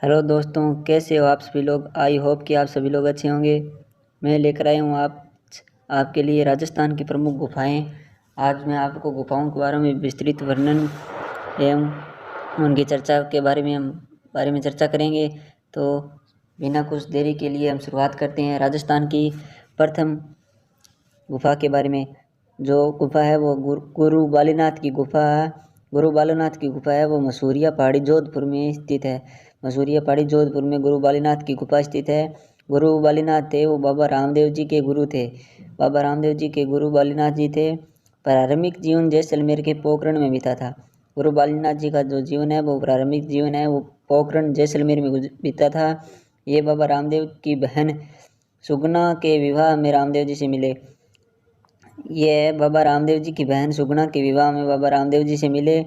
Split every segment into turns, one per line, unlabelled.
Hello दोस्तों, कैसे हो आप सभी लोग। आई होप कि आप सभी लोग अच्छे होंगे। मैं लेकर आया हूँ आपके लिए राजस्थान की प्रमुख गुफाएं। आज मैं आपको गुफाओं के बारे में विस्तृत वर्णन एवं उनकी चर्चा के बारे में चर्चा करेंगे। तो बिना कुछ देरी के लिए हम शुरुआत करते हैं राजस्थान की प्रथम गुफा के बारे में। जो गुफा है वो गुरु बालीनाथ की गुफा है। गुरु बालीनाथ की गुफा है वो मसूरिया पहाड़ी जोधपुर में स्थित है। मसूरिया पहाड़ी जोधपुर में गुरु बालीनाथ की गुफा स्थित है। गुरु बालीनाथ थे वो बाबा रामदेव जी के गुरु थे। बाबा रामदेव जी के गुरु बालीनाथ जी थे। प्रारंभिक जीवन जैसलमेर के पोखरण में बीता था। गुरु बालीनाथ जी का जो जीवन है वो प्रारंभिक जीवन है वो पोखरण जैसलमेर में बीता था। ये बाबा रामदेव की बहन सुगना के विवाह में रामदेव जी से मिले। ये बाबा रामदेव जी की बहन सुगना के विवाह में बाबा रामदेव जी से मिले।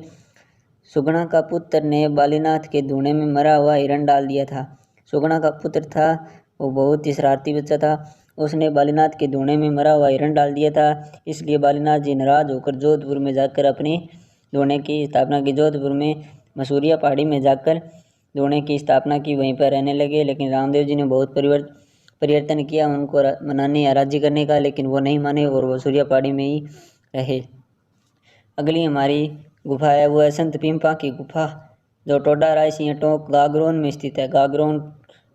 सुगना का पुत्र ने बालीनाथ के धूने में मरा हुआ हिरण डाल दिया था। सुगना का पुत्र था वो बहुत ही शरारती बच्चा था। उसने बालीनाथ के धूने में मरा हुआ हिरण डाल दिया था। इसलिए बालीनाथ जी नाराज होकर जोधपुर में जाकर अपने धूने की स्थापना की। जोधपुर में मसूरिया पहाड़ी में जाकर धूने की स्थापना की, वहीं पर रहने लगे। लेकिन रामदेव जी ने बहुत परिवर्तन किया उनको मनाने या राजी करने का, लेकिन वो नहीं माने और वो सूर्या पहाड़ी में ही रहे। अगली हमारी गुफा है वो है संत पिम्पा की गुफा, जो टोडा रायसिंह टोंक गागरोन में स्थित है। गागरोन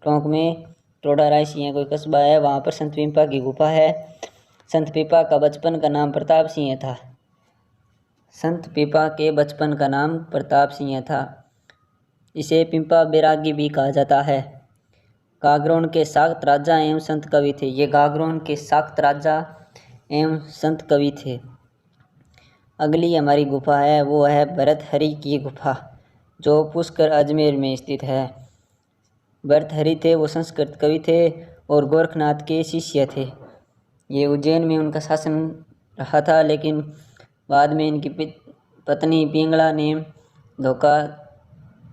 टोंक में टोडा रायसिंह कोई कस्बा है, वहाँ पर संत पिम्पा की गुफा है। संत पिम्पा का बचपन का नाम प्रताप सिंह था। संत पिम्पा के बचपन का नाम प्रताप सिंह था। इसे पिम्पा बैरागी भी कहा जाता है। गागरोन के सात राजा एवं संत कवि थे। ये गागरोन के सात राजा एवं संत कवि थे। अगली हमारी गुफा है वो है भरतहरि की गुफा, जो पुष्कर अजमेर में स्थित है। भरतहरि थे वो संस्कृत कवि थे और गोरखनाथ के शिष्य थे। ये उज्जैन में उनका शासन रहा था, लेकिन बाद में इनकी पत्नी पिंगला ने धोखा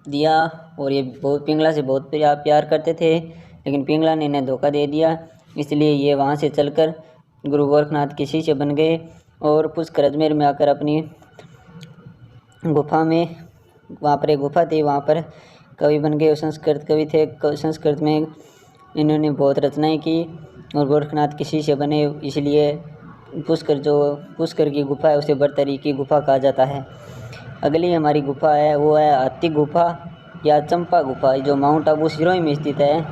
दिया और ये पिंगला से बहुत प्यार करते थे, लेकिन पिंगला ने इन्हें धोखा दे दिया। इसलिए ये वहाँ से चलकर गुरु गोरखनाथ के शिष्य बन गए और पुष्कर अजमेर में आकर अपनी गुफा में, वहाँ पर एक गुफा थी, वहाँ पर कवि बन गए। संस्कृत कवि थे। संस्कृत में इन्होंने बहुत रचनाएं की और गोरखनाथ के शिष्य बने। इसलिए पुष्कर की गुफा है उसे भरतहरि की गुफा कहा जाता है। अगली हमारी गुफा है वो है हाथी गुफा या चंपा गुफा, जो माउंट आबू सिरोही में स्थित है।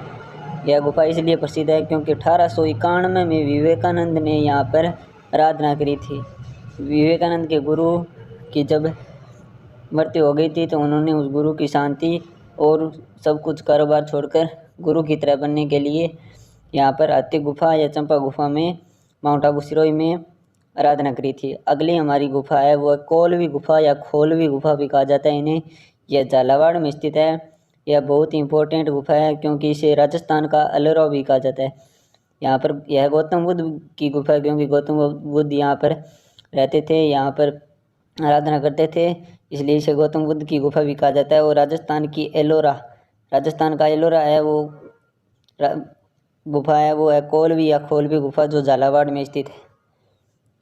यह गुफा इसलिए प्रसिद्ध है क्योंकि 1891 में विवेकानंद ने यहाँ पर आराधना करी थी। विवेकानंद के गुरु की जब मृत्यु हो गई थी तो उन्होंने उस गुरु की शांति और सब कुछ कारोबार छोड़कर गुरु की तरह बनने के लिए यहाँ पर हाथी गुफा या चंपा गुफा में माउंट आबू सिरोही में आराधना करी थी। अगली हमारी गुफा है वह कोलवी गुफा या खोलवी गुफा भी कहा जाता है इन्हें। यह झालावाड़ में स्थित है। यह बहुत ही इम्पोर्टेंट गुफा है क्योंकि इसे राजस्थान का अलोरा भी कहा जाता है। यहाँ पर यह गौतम बुद्ध की गुफा है क्योंकि गौतम बुद्ध यहाँ पर रहते थे, यहाँ पर आराधना करते थे, इसलिए इसे गौतम बुद्ध की गुफा भी कहा जाता है। और राजस्थान का एलोरा है वो गुफा है वो है कोलवी या खोलवी गुफा, जो झालावाड़ में स्थित है।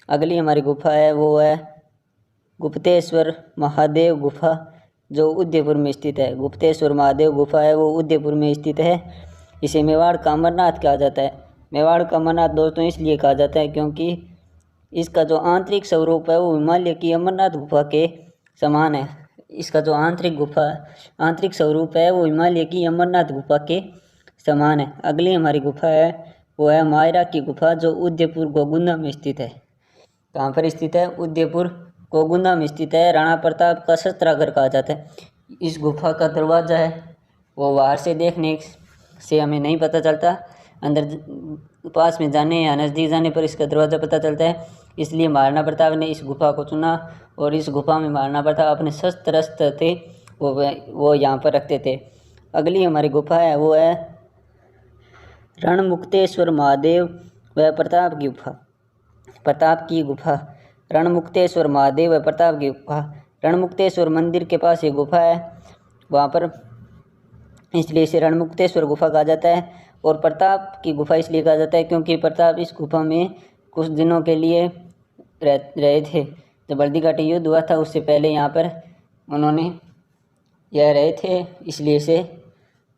अगली हमारी गुफा है वो है गुप्तेश्वर महादेव गुफा, जो उदयपुर में स्थित है। गुप्तेश्वर महादेव गुफा है वो उदयपुर में स्थित है। इसे मेवाड़ का अमरनाथ कहा जाता है। मेवाड़ का अमरनाथ दोस्तों इसलिए कहा जाता है क्योंकि इसका जो आंतरिक स्वरूप है वो हिमालय की अमरनाथ गुफा के समान है। इसका जो आंतरिक स्वरूप है वो हिमालय की अमरनाथ गुफा के समान है। अगली हमारी गुफा है वो है मायरा की गुफा, जो उदयपुर गोगुंदा में स्थित है। कहाँ पर स्थित है? उदयपुर गोगुंदा में स्थित है। राणा प्रताप का शस्त्रागार कहा जाता है। इस गुफा का दरवाज़ा है वो बाहर से देखने से हमें नहीं पता चलता, अंदर पास में जाने या नज़दीक जाने पर इसका दरवाज़ा पता चलता है। इसलिए महाराणा प्रताप ने इस गुफा को चुना और इस गुफा में महाराणा प्रताप अपने शस्त्र थे वो यहाँ पर रखते थे। अगली हमारी गुफा है वो है रणमुक्तेश्वर महादेव व प्रताप की गुफा। रणमुक्तेश्वर महादेव व प्रताप की गुफा। रणमुक्तेश्वर मंदिर के पास ये गुफा है, वहाँ पर इसलिए इसे रणमुक्तेश्वर गुफा कहा जाता है। और प्रताप की गुफा इसलिए कहा जाता है क्योंकि प्रताप इस गुफा में कुछ दिनों के लिए रहे थे। जब बल्दी घाटी युद्ध हुआ था उससे पहले यहाँ पर उन्होंने यह रहे थे, इसलिए इसे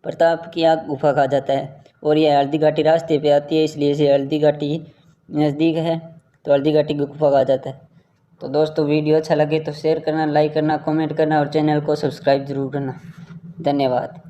प्रताप की आग गुफा कहा जाता है। और यह हल्दी घाटी रास्ते पे आती है, इसलिए इसे हल्दी घाटी नज़दीक है तो हल्दी घाटी की गुफा कहा जाता है। तो दोस्तों वीडियो अच्छा लगे तो शेयर करना, लाइक करना, कमेंट करना और चैनल को सब्सक्राइब ज़रूर करना। धन्यवाद।